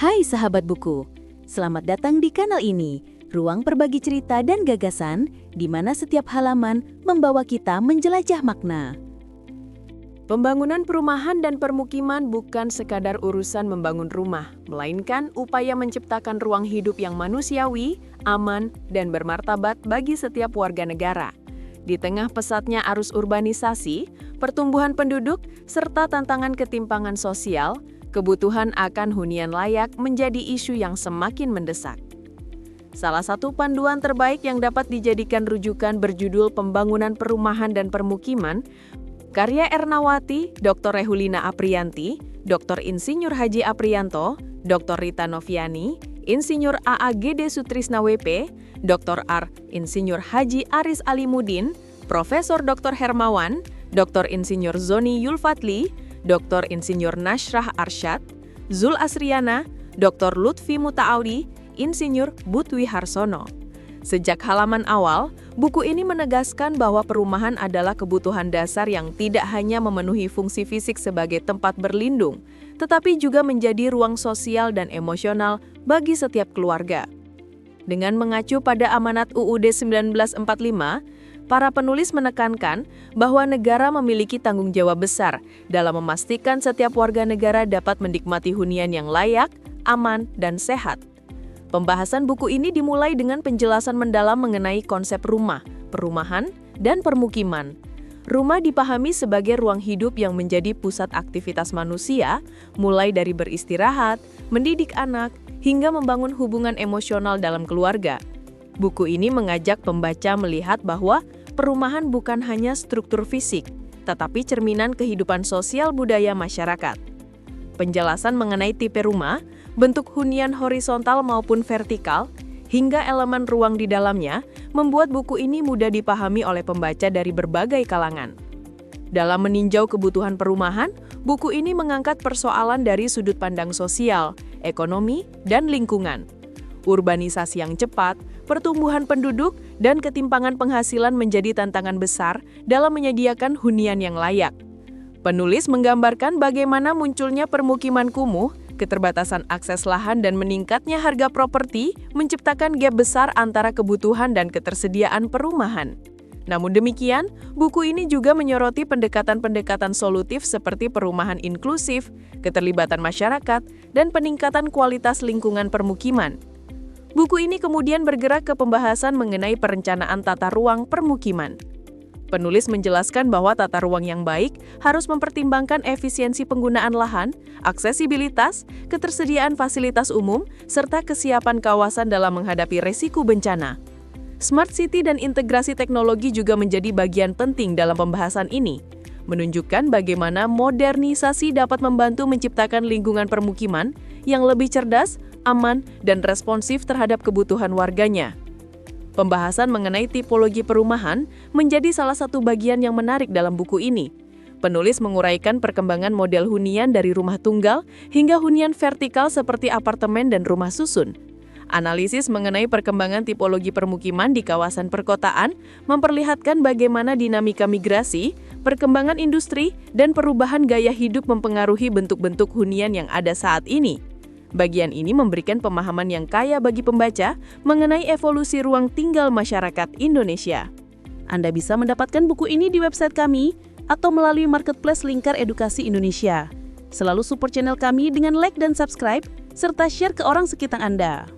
Hai sahabat buku, selamat datang di kanal ini, ruang berbagi cerita dan gagasan, di mana setiap halaman membawa kita menjelajah makna. Pembangunan perumahan dan permukiman bukan sekadar urusan membangun rumah, melainkan upaya menciptakan ruang hidup yang manusiawi, aman, dan bermartabat bagi setiap warga negara. Di tengah pesatnya arus urbanisasi, pertumbuhan penduduk, serta tantangan ketimpangan sosial, kebutuhan akan hunian layak menjadi isu yang semakin mendesak. Salah satu panduan terbaik yang dapat dijadikan rujukan berjudul Pembangunan Perumahan dan Permukiman, karya Ernawati, Dr. Rehulina Apriyanti, Dr. Insinyur Haji Apriyanto, Dr. Rita Noviani, Insinyur A.A.G.D. Sutrisna W.P., Dr. R. Insinyur Haji Aris Alimudin, Profesor Dr. Hermawan, Dr. Insinyur Zoni Yulfatli, Dr. Insinyur Nashrah Arsyad, Zul Asriana, Dr. Lutfi Mutaaudi, Insinyur Butwi Harsono. Sejak halaman awal, buku ini menegaskan bahwa perumahan adalah kebutuhan dasar yang tidak hanya memenuhi fungsi fisik sebagai tempat berlindung, tetapi juga menjadi ruang sosial dan emosional bagi setiap keluarga. Dengan mengacu pada amanat UUD 1945, para penulis menekankan bahwa negara memiliki tanggung jawab besar dalam memastikan setiap warga negara dapat menikmati hunian yang layak, aman, dan sehat. Pembahasan buku ini dimulai dengan penjelasan mendalam mengenai konsep rumah, perumahan, dan permukiman. Rumah dipahami sebagai ruang hidup yang menjadi pusat aktivitas manusia, mulai dari beristirahat, mendidik anak, hingga membangun hubungan emosional dalam keluarga. Buku ini mengajak pembaca melihat bahwa perumahan bukan hanya struktur fisik, tetapi cerminan kehidupan sosial budaya masyarakat. Penjelasan mengenai tipe rumah, bentuk hunian horizontal maupun vertikal, hingga elemen ruang di dalamnya, membuat buku ini mudah dipahami oleh pembaca dari berbagai kalangan. Dalam meninjau kebutuhan perumahan, buku ini mengangkat persoalan dari sudut pandang sosial, ekonomi, dan lingkungan. Urbanisasi yang cepat, pertumbuhan penduduk, dan ketimpangan penghasilan menjadi tantangan besar dalam menyediakan hunian yang layak. Penulis menggambarkan bagaimana munculnya permukiman kumuh, keterbatasan akses lahan, dan meningkatnya harga properti menciptakan gap besar antara kebutuhan dan ketersediaan perumahan. Namun demikian, buku ini juga menyoroti pendekatan-pendekatan solutif seperti perumahan inklusif, keterlibatan masyarakat, dan peningkatan kualitas lingkungan permukiman. Buku ini kemudian bergerak ke pembahasan mengenai perencanaan tata ruang permukiman. Penulis menjelaskan bahwa tata ruang yang baik harus mempertimbangkan efisiensi penggunaan lahan, aksesibilitas, ketersediaan fasilitas umum, serta kesiapan kawasan dalam menghadapi resiko bencana. Smart City dan integrasi teknologi juga menjadi bagian penting dalam pembahasan ini, menunjukkan bagaimana modernisasi dapat membantu menciptakan lingkungan permukiman yang lebih cerdas, aman, dan responsif terhadap kebutuhan warganya. Pembahasan mengenai tipologi perumahan menjadi salah satu bagian yang menarik dalam buku ini. Penulis menguraikan perkembangan model hunian dari rumah tunggal hingga hunian vertikal seperti apartemen dan rumah susun. Analisis mengenai perkembangan tipologi permukiman di kawasan perkotaan memperlihatkan bagaimana dinamika migrasi, perkembangan industri, dan perubahan gaya hidup mempengaruhi bentuk-bentuk hunian yang ada saat ini. Bagian ini memberikan pemahaman yang kaya bagi pembaca mengenai evolusi ruang tinggal masyarakat Indonesia. Anda bisa mendapatkan buku ini di website kami atau melalui marketplace Lingkar Edukasi Indonesia. Selalu support channel kami dengan like dan subscribe, serta share ke orang sekitar Anda.